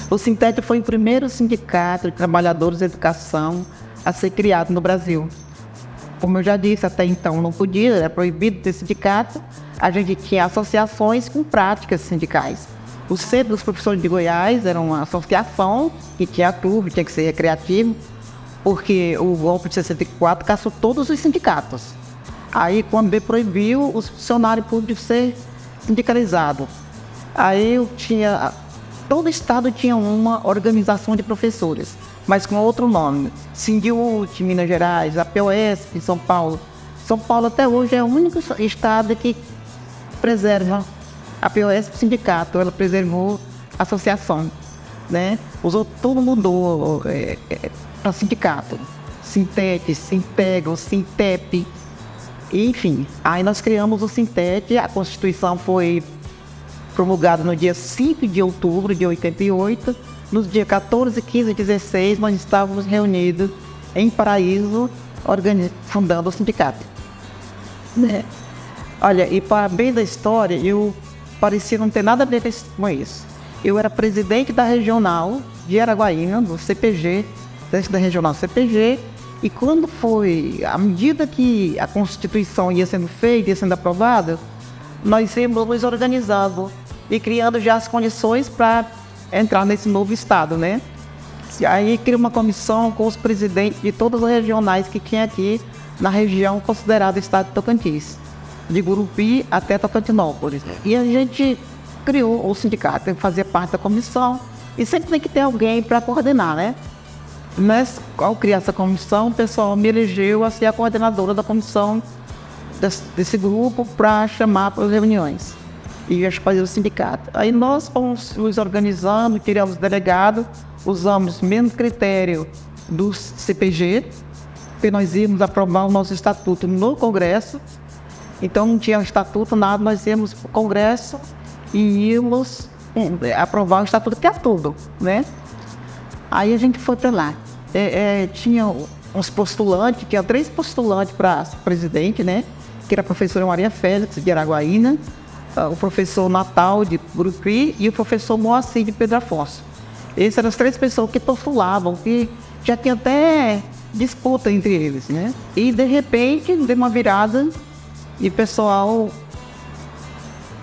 O Sintet foi o primeiro sindicato de trabalhadores de educação a ser criado no Brasil. Como eu já disse, até então não podia, era proibido ter sindicato. A gente tinha associações com práticas sindicais. O Centro dos Professores de Goiás era uma associação que tinha clube, tinha que ser recreativo, porque o golpe de 64 caçou todos os sindicatos. Aí, quando ele proibiu os funcionários públicos ser sindicalizados, aí eu tinha... Todo estado tinha uma organização de professores, mas com outro nome. Sindiúte, Minas Gerais, a POS em São Paulo. São Paulo até hoje é o único estado que preserva a POS sindicato, ela preservou a associação, né? Tudo mudou para sindicato. Sintet, Sintego, Sintep, enfim. Aí nós criamos o Sintet, a Constituição foi promulgada no dia 5 de outubro de 88. Nos dias 14, 15 e 16, nós estávamos reunidos em Paraíso, fundando o sindicato. Né? Olha, e para bem da história, eu parecia não ter nada a ver com isso. Eu era presidente da regional de Araguaína, do CPG, da regional CPG, e quando foi, à medida que a Constituição ia sendo feita, ia sendo aprovada, nós íamos nos organizando e criando já as condições para entrar nesse novo estado, né? Aí criou uma comissão com os presidentes de todas as regionais que tinha aqui na região considerada estado de Tocantins, de Gurupi até Tocantinópolis. E a gente criou o sindicato, eu fazia parte da comissão, e sempre tem que ter alguém para coordenar, né? Mas, ao criar essa comissão, o pessoal me elegeu a ser a coordenadora da comissão desse grupo para chamar para as reuniões e fazer o sindicato. Aí nós fomos nos organizando, criamos delegado, usamos o mesmo critério do CPG, porque nós íamos aprovar o nosso estatuto no Congresso. Então não tinha estatuto, nada, nós íamos para o Congresso e íamos aprovar o estatuto, que é tudo, né? Aí a gente foi para lá. Tinha uns postulantes, tinha 3 postulantes para presidente, né? Que era a professora Maria Félix, de Araguaína, o professor Natal, de Gurupi, e o professor Moacir, de Pedro Afonso. Essas eram as 3 pessoas que postulavam, que já tinha até disputa entre eles, né? E, de repente, deu uma virada e o pessoal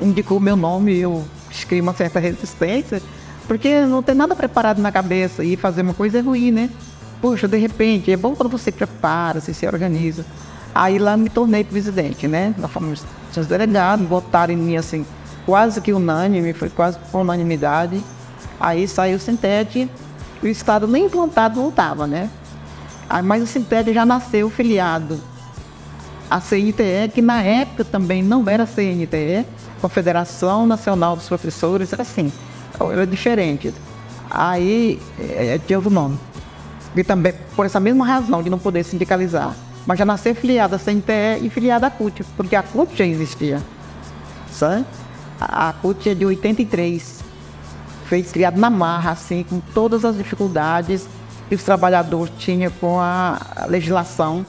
indicou meu nome e eu criei uma certa resistência, porque não tem nada preparado na cabeça e fazer uma coisa é ruim, né? Poxa, de repente, é bom quando você prepara, você se organiza. Aí lá me tornei presidente, né? Nós fomos os delegados, votaram em mim assim, quase que unânime, foi quase por unanimidade. Aí saiu o Sintet, o estado nem implantado não estava, né? Mas o Sintet já nasceu filiado à CNTE, que na época também não era CNTE, Confederação Nacional dos Professores, era assim, era diferente. Aí tinha outro nome. E também por essa mesma razão de não poder sindicalizar. Mas já nasceu filiada à CNTE e filiada à CUT, porque a CUT já existia. Sabe? A CUT é de 83. Foi criada na marra, assim, com todas as dificuldades que os trabalhadores tinham com a legislação,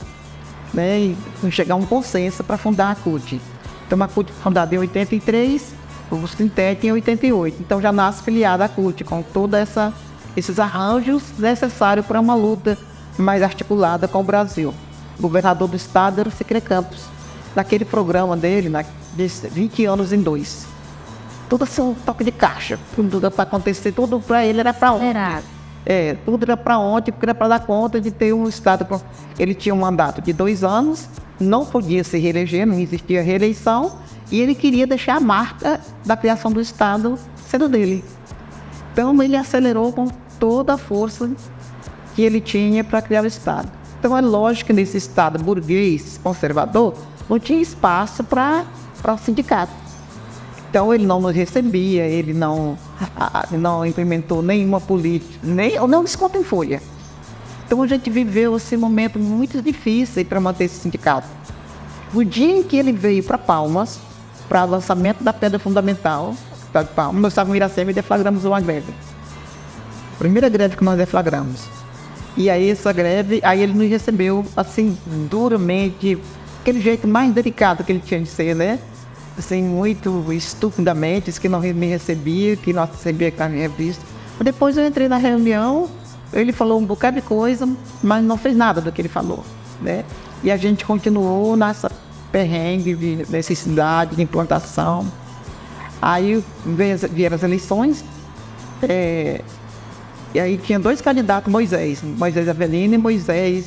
né? E chegar a um consenso para fundar a CUT. Então a CUT foi fundada em 83, o Sintet em 88. Então já nasce filiada à CUT, com todos esses arranjos necessários para uma luta mais articulada com o Brasil. O governador do estado era o Sicré Campos, naquele programa dele, de 20 anos em 2. Tudo assim, um toque de caixa, tudo para acontecer, tudo para ele era para ontem. Tudo era para ontem, porque era para dar conta de ter um estado. Ele tinha um mandato de 2 anos, não podia se reeleger, não existia reeleição, e ele queria deixar a marca da criação do estado sendo dele. Então ele acelerou com toda a força que ele tinha para criar o estado. Então é lógico que nesse estado burguês, conservador, não tinha espaço para o sindicato. Então ele não nos recebia, ele não implementou nenhuma política, não desconto em folha. Então a gente viveu esse momento muito difícil para manter esse sindicato. No dia em que ele veio para Palmas, para o lançamento da pedra fundamental, de Palmas, nós estávamos em Iracema e deflagramos uma greve. Primeira greve que nós deflagramos. E aí essa greve, aí ele nos recebeu assim, duramente, aquele jeito mais delicado que ele tinha de ser, né? Assim, muito estupidamente, que não me recebia, que não recebia com a minha vista. Depois eu entrei na reunião, ele falou um bocado de coisa, mas não fez nada do que ele falou, né? E a gente continuou nessa perrengue de necessidade de implantação. Aí vieram as eleições, e aí tinha 2 candidatos, Moisés Avelino e Moisés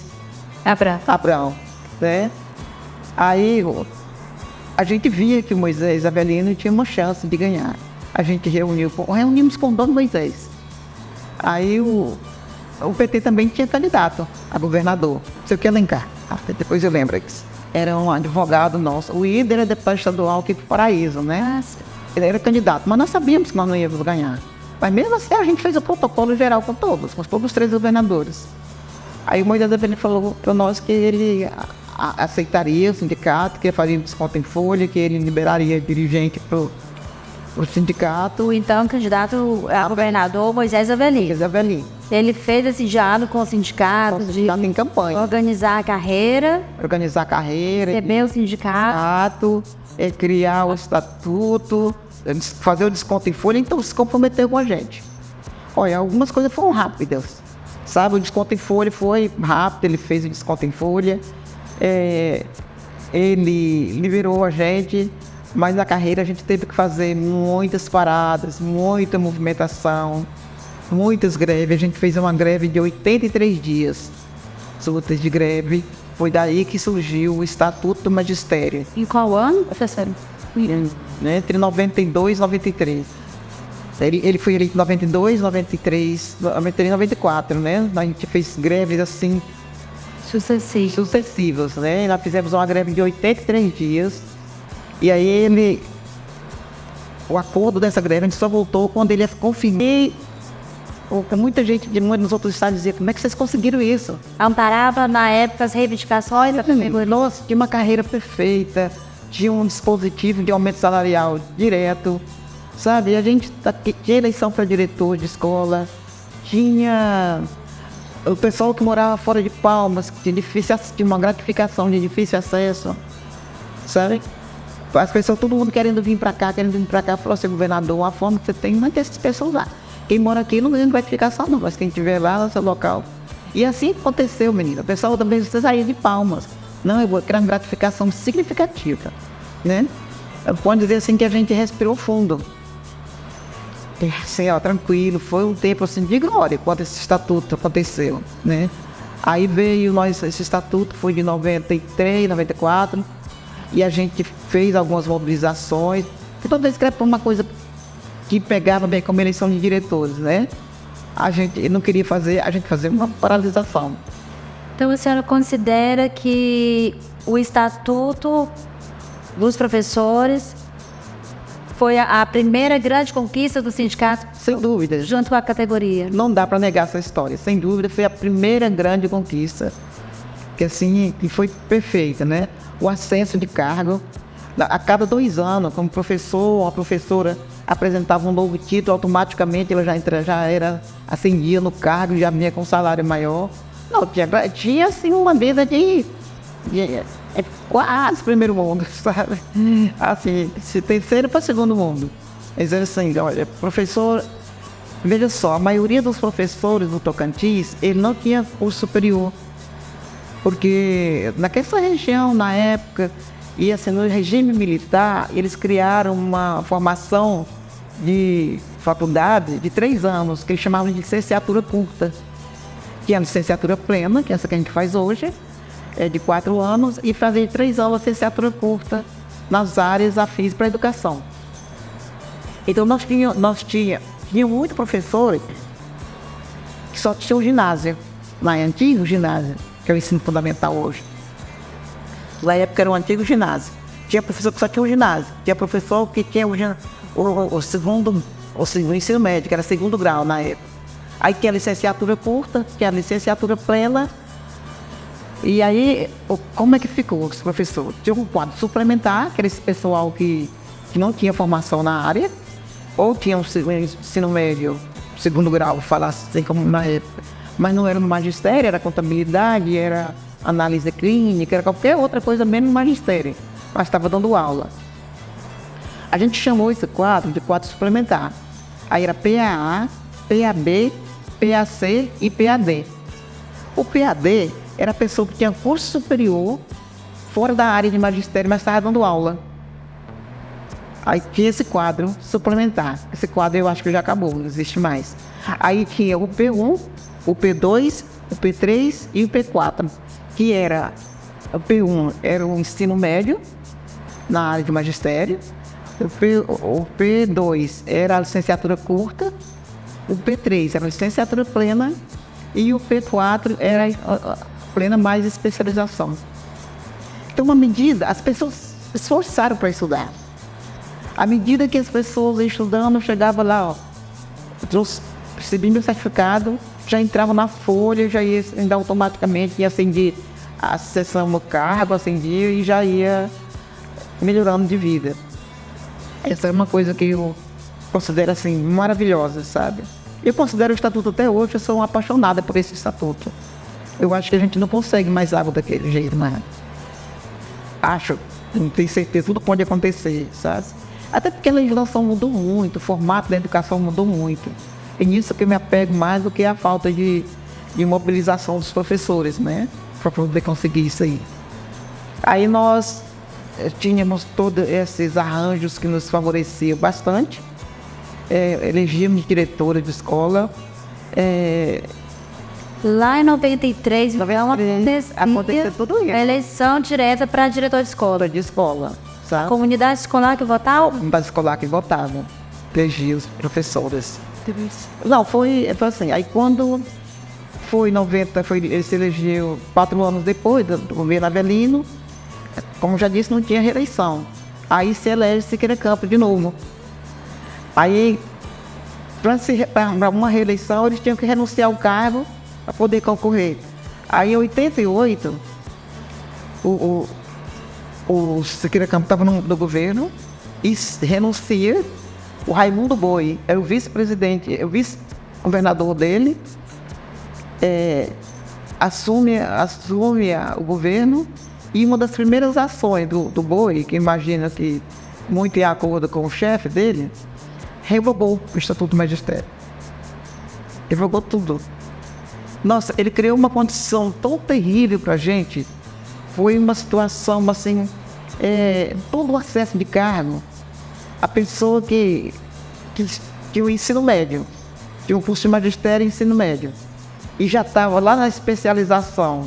Abrão, né? Aí a gente via que o Moisés Avelino tinha uma chance de ganhar. A gente reunimos com o dono Moisés. Aí o PT também tinha candidato a governador, não sei o que Alencar. Depois eu lembro disso. Era um advogado nosso. O Ida era deputado estadual aqui do Paraíso, né? Ele era candidato, mas nós sabíamos que nós não íamos ganhar. Mas mesmo assim a gente fez o protocolo geral com todos os 3 governadores. Aí o Moisés Avelino falou para nós que ele aceitaria o sindicato, que faria desconto em folha, que ele liberaria dirigente para o sindicato. Então, o candidato a governador Moisés Avelino. Ele fez esse diálogo com o sindicato, em campanha. Organizar a carreira, receber o sindicato, criar o estatuto, fazer o desconto em folha, então se comprometeu com a gente. Olha, algumas coisas foram rápidas, sabe? O desconto em folha foi rápido, ele fez o desconto em folha, ele liberou a gente, mas na carreira a gente teve que fazer muitas paradas, muita movimentação, muitas greves. A gente fez uma greve de 83 dias, lutas de greve. Foi daí que surgiu o Estatuto do Magistério. Em qual ano, professor? Entre 92 e 93. Ele foi eleito em 92, 93, 93 e 94, né? A gente fez greves assim sucessivas, né? Nós fizemos uma greve de 83 dias. E aí o acordo dessa greve, a gente só voltou quando ele confirmou. Muita gente nos outros estados dizia, como é que vocês conseguiram isso? Amparava na época as reivindicações. Nossa, tinha uma carreira perfeita, tinha um dispositivo de aumento salarial direto, sabe? A gente tinha eleição para diretor de escola, tinha o pessoal que morava fora de Palmas, que tinha uma gratificação de difícil acesso, sabe? As pessoas, todo mundo querendo vir para cá, falou assim, governador, a forma que você tem, manter essas pessoas lá. Quem mora aqui não ganha gratificação não, mas quem estiver lá no seu local. E assim aconteceu, menina. O pessoal também precisa sair de Palmas. Não, eu vou criar uma gratificação significativa, né? Pode dizer assim que a gente respirou fundo. Assim, tranquilo, foi um tempo assim de glória quando esse estatuto aconteceu, né? Aí veio esse estatuto, foi de 93, 94, e a gente fez algumas mobilizações. E toda vez que era uma coisa que pegava bem como eleição de diretores, né? A gente não queria fazer, a gente fazia uma paralisação. Então a senhora considera que o Estatuto dos Professores foi a primeira grande conquista do sindicato? Sem dúvida. Junto com a categoria. Não dá para negar essa história. Sem dúvida, foi a primeira grande conquista, que assim, que foi perfeita, né? O acesso de cargo. A cada 2 anos, como professor ou a professora apresentava um novo título, automaticamente ela já era ascendia no cargo, já vinha com um salário maior. Não, tinha assim uma vida de quase primeiro mundo, sabe? Assim, de terceiro para segundo mundo. Mas assim, olha, professor, veja só, a maioria dos professores do Tocantins, ele não tinha curso superior. Porque naquela região, na época, e assim, no regime militar, eles criaram uma formação de faculdade de 3 anos, que eles chamavam de licenciatura curta. Que é a licenciatura plena, que é essa que a gente faz hoje, é de 4 anos, e fazer 3 anos de licenciatura curta nas áreas afins para a educação. Então nós tínhamos muitos professores que só tinham ginásio, lá é antigo ginásio, que é o ensino fundamental hoje. Na época era um antigo ginásio. Tinha professor que só tinha o ginásio, tinha professor que tinha o ensino médio, que era 2º grau na época. Aí tinha a licenciatura curta, tinha a licenciatura plena. E aí, como é que ficou os professores? Tinha um quadro suplementar, que era esse pessoal que não tinha formação na área, ou tinha um ensino médio, 2º grau, falar assim como na época, mas não era no magistério, era contabilidade, era análise clínica, era qualquer outra coisa menos no magistério, mas estava dando aula. A gente chamou esse quadro de quadro suplementar. Aí era PAA, PAB, PAC e PAD. O PAD era a pessoa que tinha curso superior fora da área de magistério, mas estava dando aula. Aí tinha esse quadro suplementar. Esse quadro eu acho que já acabou, não existe mais. Aí tinha o P1, o P2, o P3 e o P4, que era... O P1 era o ensino médio, na área de magistério. O P2 era a licenciatura curta. O P3 era a licenciatura plena. E o P4 era a plena mais especialização. Então, uma medida, as pessoas se esforçaram para estudar. À medida que as pessoas iam estudando, chegava lá, recebi meu certificado, já entrava na folha, já ia ainda automaticamente, ia acender a sessão no cargo, acendia e já ia melhorando de vida. Essa é uma coisa que eu considero assim maravilhosa, sabe? Eu considero o estatuto até hoje, eu sou uma apaixonada por esse estatuto. Eu acho que a gente não consegue mais algo daquele jeito, né? Acho, não tenho certeza, tudo pode acontecer, sabe? Até porque a legislação mudou muito, o formato da educação mudou muito. É nisso que eu me apego mais do que a falta de mobilização dos professores, né? Para poder conseguir isso aí. Aí nós tínhamos todos esses arranjos que nos favoreciam bastante. Elegíamos diretora de escola. Lá em 93, aconteceu tudo isso. A eleição direta para diretor de escola. De escola, sabe? Comunidade escolar que votava? Comunidade escolar que votava. Elegia os professores. Não, foi assim. Aí quando foi em 90, ele se elegeu 4 anos depois do governo Avelino. Como já disse, não tinha reeleição. Aí se elege Siqueira Campos de novo. Aí, para uma reeleição, eles tinham que renunciar ao cargo para poder concorrer. Aí, em 88, o Siqueira Campos estava no governo e renuncia. O Raimundo Boi era o vice-presidente, o vice-governador dele, assume o governo. E uma das primeiras ações do Boi, que imagina que muito em acordo com o chefe dele, revogou o Estatuto do Magistério. Revogou tudo. Nossa, ele criou uma condição tão terrível para a gente. Foi uma situação assim, todo o acesso de cargo. A pessoa que o ensino médio, tinha um curso de magistério e ensino médio, e já estava lá na especialização,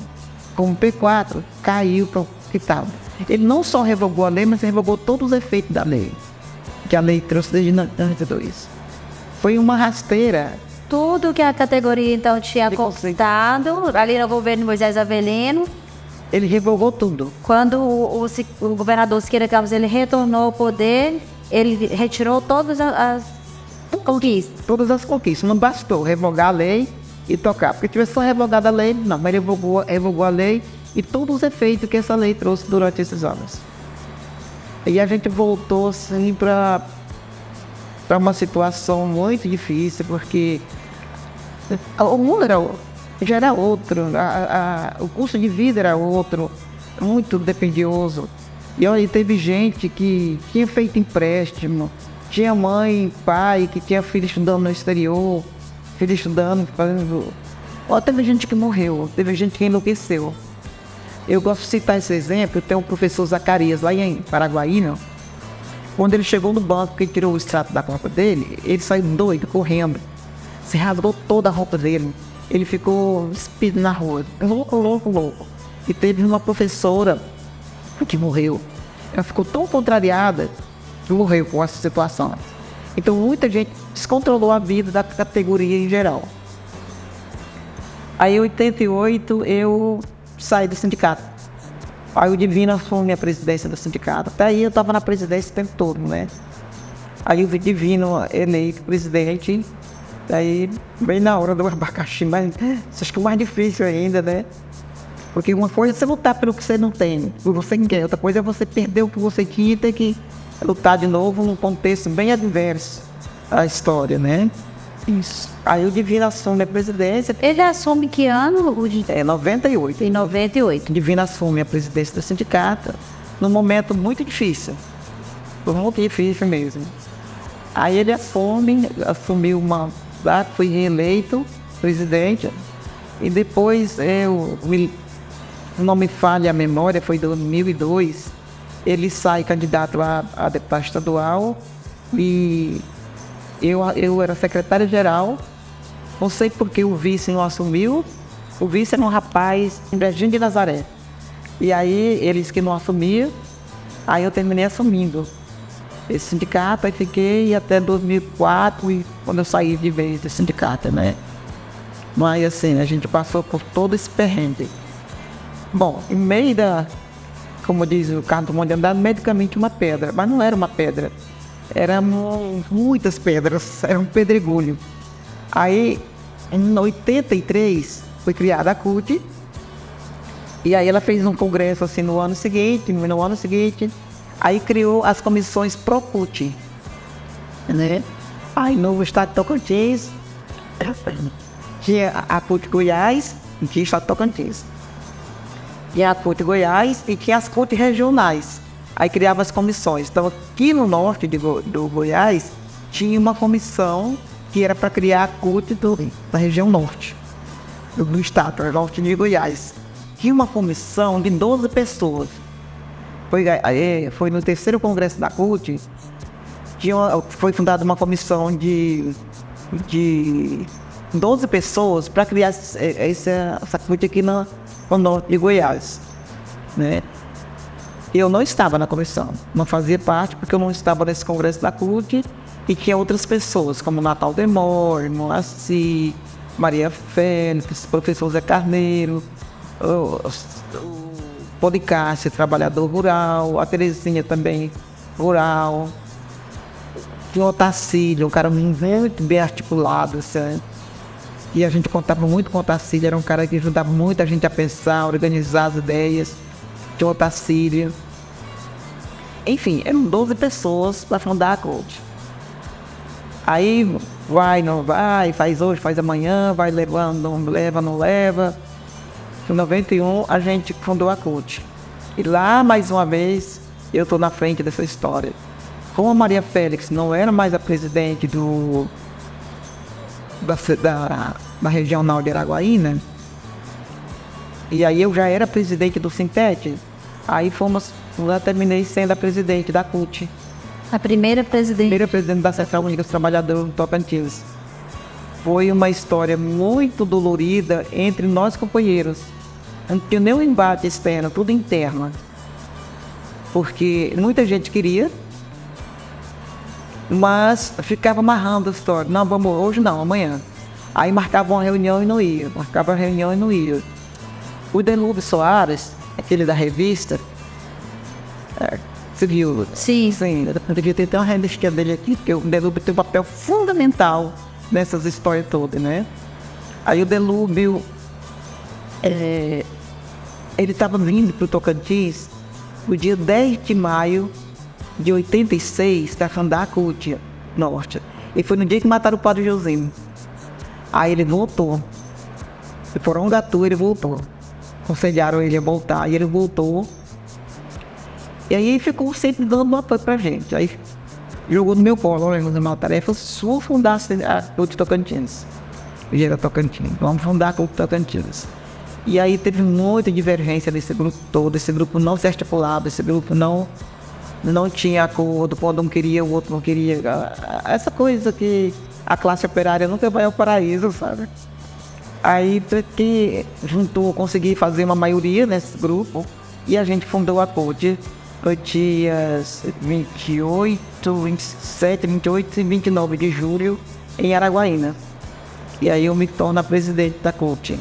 como P4, caiu para o que estava. Ele não só revogou a lei, mas revogou todos os efeitos da lei, que a lei trouxe desde 92. Foi uma rasteira. Tudo que a categoria, então, tinha conquistado, ali no governo Moisés Avelino. Ele revogou tudo. Quando o governador Siqueira Campos ele retornou ao poder, ele retirou todas as conquistas. Todas as conquistas. Não bastou revogar a lei e tocar. Porque tivesse só revogado a lei, não. Mas ele revogou a lei e todos os efeitos que essa lei trouxe durante esses anos. E a gente voltou, assim, para uma situação muito difícil, porque o mundo já era outro, o custo de vida era outro, muito dependioso. E olha, teve gente que tinha feito empréstimo, tinha mãe, pai, que tinha filho estudando no exterior, filho estudando, fazendo... Ó, teve gente que morreu, teve gente que enlouqueceu. Eu gosto de citar esse exemplo, tem um professor Zacarias, lá em Paraguaína. Quando ele chegou no banco, que ele tirou o extrato da conta dele, ele saiu doido, correndo. Se rasgou toda a roupa dele. Ele ficou espido na rua, louco. E teve uma professora que morreu. Ela ficou tão contrariada que morreu com essa situação. Então muita gente descontrolou a vida da categoria em geral. Aí em 88 eu saí do sindicato. Aí o Divino assume a presidência do sindicato. Até aí eu estava na presidência o tempo todo, né? Aí o Divino eleito presidente. Aí, bem na hora do abacaxi, mas acho que o mais difícil ainda, né? Porque uma coisa é você lutar pelo que você não tem, pelo que você quer. Outra coisa é você perder o que você tinha e ter que lutar de novo num contexto bem adverso à história, né? Isso. Aí o Divino assume a presidência. Ele assume que ano? 98. Em 98. O Divino assume a presidência do sindicato num momento muito difícil. Foi muito difícil mesmo. Aí ele assumiu candidato, fui reeleito presidente. E depois, não me falha a memória, foi em 2002, ele sai candidato a deputado estadual e eu era secretário-geral. Não sei porque o vice não assumiu. O vice era um rapaz em Brejinho de Nazaré. E aí eles que não assumiam, aí eu terminei assumindo esse sindicato, aí fiquei até 2004, e quando eu saí de vez do sindicato, né? Mas assim, a gente passou por todo esse perrengue. Bom, em meio como diz o Carlos Drummond de Andrade, no meio do caminho tinha uma pedra, mas não era uma pedra, eram muitas pedras, era um pedregulho. Aí, em 83, foi criada a CUT, e aí ela fez um congresso assim no ano seguinte, aí criou as comissões Pro-CUT, né? Aí no estado de Tocantins, tinha a CUT Goiás e tinha o estado de Tocantins. Tinha a CUT Goiás e tinha as CUT regionais. Aí criava as comissões. Então aqui no norte do Goiás tinha uma comissão que era para criar a CUT da região norte, do estado, norte de Goiás. Tinha uma comissão de 12 pessoas. Foi no terceiro congresso da CUT, foi fundada uma comissão de 12 pessoas para criar essa CUT aqui no norte de Goiás, né? Eu não estava na comissão, não fazia parte, porque eu não estava nesse congresso da CUT, e tinha outras pessoas, como Natal Demore, Moacir, Maria Félix, professor Zé Carneiro, o Policácio, trabalhador rural, a Terezinha também, rural. Tinha o Otacílio, um cara muito bem articulado, assim. E a gente contava muito com o Otacílio, era um cara que ajudava muito a gente a pensar, a organizar as ideias. Tinha o Otacílio. Enfim, eram 12 pessoas para fundar a CUT. Aí vai, não vai, faz hoje, faz amanhã, vai levando, não leva. Em 91 a gente fundou a CUT. E lá, mais uma vez, eu estou na frente dessa história. Como a Maria Félix não era mais a presidente da regional de Araguaína, e aí eu já era presidente do Sintete, aí lá terminei sendo a presidente da CUT. A primeira presidente Da Central Única dos Trabalhadores do Tocantins. Foi uma história muito dolorida entre nós companheiros. Não tinha nenhum embate externo, tudo interno. Porque muita gente queria, mas ficava amarrando a história. Não, vamos hoje não, amanhã. Aí marcava uma reunião e não ia. O Delúbio Soares, aquele da revista, você viu? Sim. Eu devia ter até uma revistinha dele aqui, porque o Delúbio tem um papel fundamental nessas histórias todas, né? Aí o Delúbio, ele estava vindo para o Tocantins no dia 10 de maio de 86, para fundar a CUT Norte. E foi no dia que mataram o padre Josino. Aí ele voltou. Se for um gato, ele voltou. Aconselharam ele a voltar, e ele voltou. E aí ficou sempre dando apoio pra gente. Aí jogou no meu colo, olha, uma tarefa, sua fundar a CUT Tocantins. Ele era Tocantins, vamos fundar a CUT Tocantins. E aí teve muita divergência desse grupo todo, esse grupo não se articulava, esse grupo não tinha acordo, quando um queria, o outro não queria. Essa coisa que a classe operária nunca vai ao paraíso, sabe? Aí que consegui fazer uma maioria nesse grupo e a gente fundou a CUT nos dias 27, 28 e 29 de julho em Araguaína. E aí eu me torno a presidente da CUT.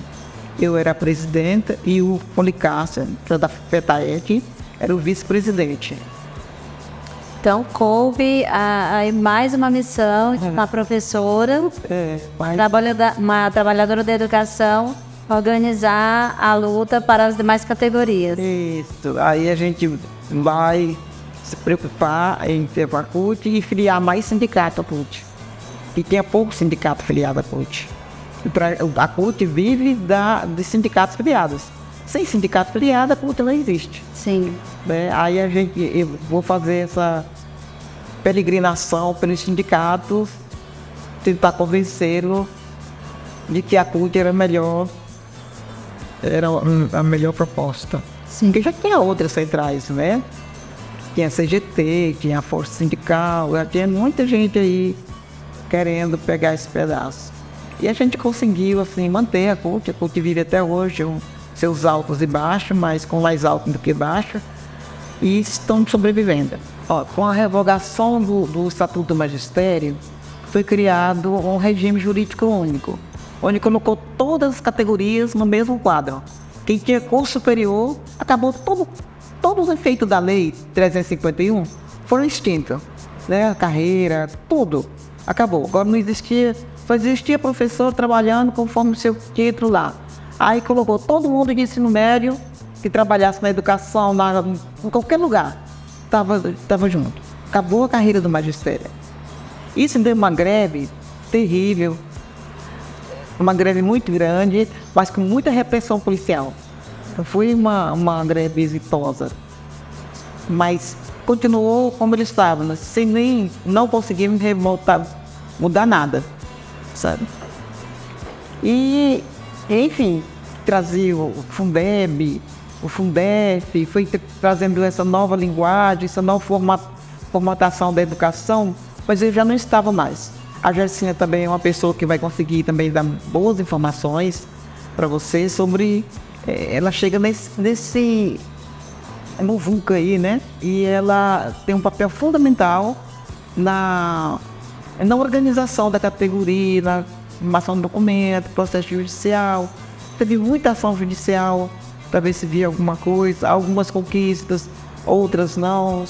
Eu era a presidenta e o Policácio, da FETAEC, era o vice-presidente. Então, coube mais uma missão de uma professora, uma trabalhadora da educação, organizar a luta para as demais categorias. Isso. Aí a gente vai se preocupar em ter a CUT e filiar mais sindicato à CUT. E tinha pouco sindicato filiado à CUT. A CUT vive de sindicatos filiados. Sem sindicato filiado, a CUT não existe. Sim. Aí eu vou fazer essa peregrinação pelos sindicatos, tentar convencê-lo de que a CUT era melhor, era a melhor proposta. Sim, que já tinha outras centrais, né? Tinha a CGT, tinha a Força Sindical, já tinha muita gente aí querendo pegar esse pedaço. E a gente conseguiu, assim, manter a CUT vive até hoje, seus altos e baixos, mas com mais alto do que baixo, e estão sobrevivendo. Ó, com a revogação do Estatuto do Magistério, foi criado um regime jurídico único, onde colocou todas as categorias no mesmo quadro. Quem tinha curso superior, acabou todos os efeitos da Lei 351 foram extintos, né? A carreira, tudo, acabou. Agora não existia, só existia professor trabalhando conforme o seu título lá. Aí colocou todo mundo de ensino médio que trabalhasse na educação, em qualquer lugar, estava junto. Acabou a carreira do magistério. Isso deu uma greve terrível, uma greve muito grande, mas com muita repressão policial. Então foi uma greve exitosa, mas continuou como eles estavam, sem nem não conseguir mudar nada, sabe? E, enfim, trazia o Fundeb, o Fundef, foi trazendo essa nova linguagem, essa nova formatação da educação, mas ele já não estava mais. A Gersinha também é uma pessoa que vai conseguir também dar boas informações para você sobre... ela chega nesse muvuca aí, né? E ela tem um papel fundamental na organização da categoria, na formação do documento, processo judicial. Teve muita ação judicial para ver se via alguma coisa, algumas conquistas, outras não.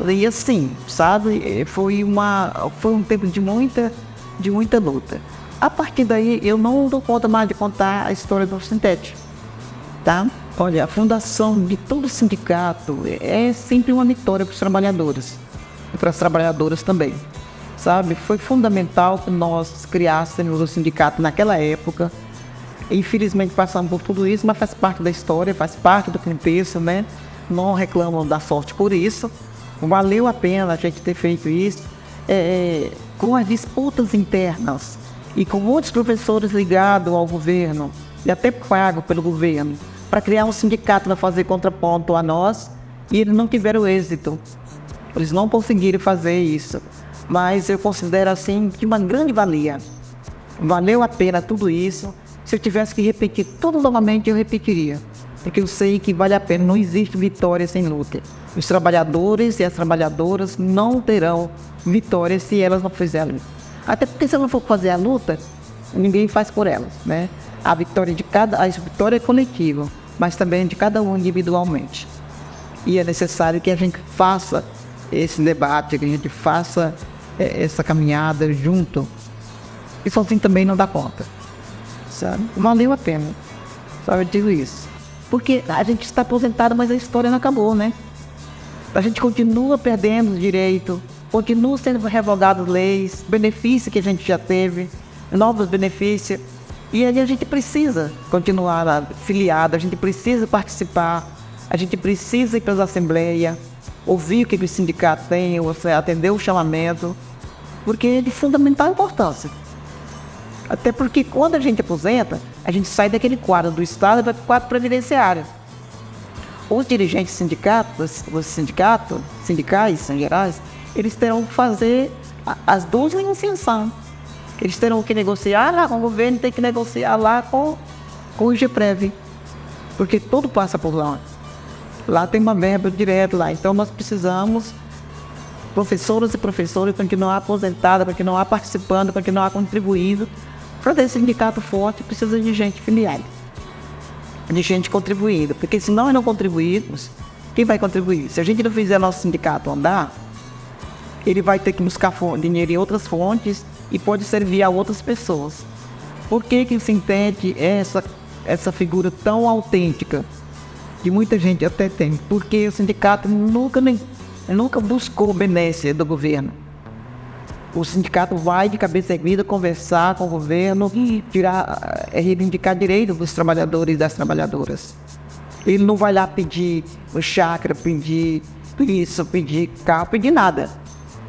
E assim, sabe, foi um tempo de muita luta. A partir daí, eu não dou conta mais de contar a história do Sintete, tá? Olha, a fundação de todo sindicato é sempre uma vitória para os trabalhadores e para as trabalhadoras também, sabe? Foi fundamental que nós criássemos o sindicato naquela época. Infelizmente passamos por tudo isso, mas faz parte da história, faz parte do contexto, né? Não reclamam da sorte por isso. Valeu a pena a gente ter feito isso. Com as disputas internas e com muitos professores ligados ao governo e até pagos pelo governo para criar um sindicato para fazer contraponto a nós, e eles não tiveram êxito. Eles não conseguiram fazer isso. Mas eu considero assim de uma grande valia. Valeu a pena tudo isso. Se eu tivesse que repetir tudo novamente, eu repetiria. Porque eu sei que vale a pena, não existe vitória sem luta. Os trabalhadores e as trabalhadoras não terão vitória se elas não fizerem. Até porque se elas não for fazer a luta, ninguém faz por elas, né? A vitória é coletiva, mas também de cada um individualmente. E é necessário que a gente faça esse debate, que a gente faça essa caminhada junto. E sozinho também não dá conta, sabe? Valeu a pena, sabe? Eu digo isso. Porque a gente está aposentado, mas a história não acabou, né? A gente continua perdendo direito, continua sendo revogadas leis, benefícios que a gente já teve, novos benefícios. E aí a gente precisa continuar filiado, a gente precisa participar, a gente precisa ir para as assembleias, ouvir o que o sindicato tem, atender o chamamento, porque é de fundamental importância. Até porque quando a gente aposenta, a gente sai daquele quadro do Estado e vai para o quadro previdenciário. Os dirigentes sindicais em gerais, eles terão que fazer as duas negociações. Eles terão que negociar lá com o governo, tem que negociar lá com o IGPREV, porque tudo passa por lá. Lá tem uma verba direta lá, então nós precisamos, professoras e professores, continuar aposentados, continuar participando, continuar contribuindo. Para ter sindicato forte, precisa de gente filiada, de gente contribuindo, porque se nós não contribuirmos, quem vai contribuir? Se a gente não fizer nosso sindicato andar, ele vai ter que buscar dinheiro em outras fontes e pode servir a outras pessoas. Por que o Sintete é essa figura tão autêntica? Que muita gente até tem, porque o sindicato nunca buscou benécia do governo. O sindicato vai de cabeça erguida conversar com o governo e reivindicar direitos dos trabalhadores e das trabalhadoras. Ele não vai lá pedir chácara, pedir isso, pedir carro, pedir nada.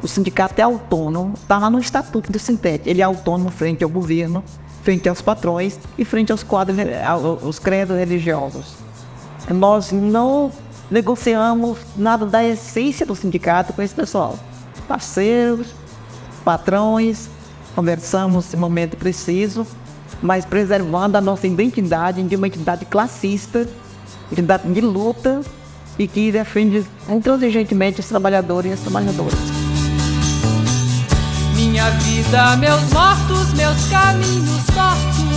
O sindicato é autônomo, está lá no Estatuto do Sintete. Ele é autônomo frente ao governo, frente aos patrões e frente aos aos credos religiosos. Nós não negociamos nada da essência do sindicato com esse pessoal. Parceiros, patrões, conversamos em momento preciso, mas preservando a nossa identidade de uma entidade classista, entidade de luta e que defende intransigentemente os trabalhadores e as trabalhadoras. Minha vida, meus mortos, meus caminhos tortos,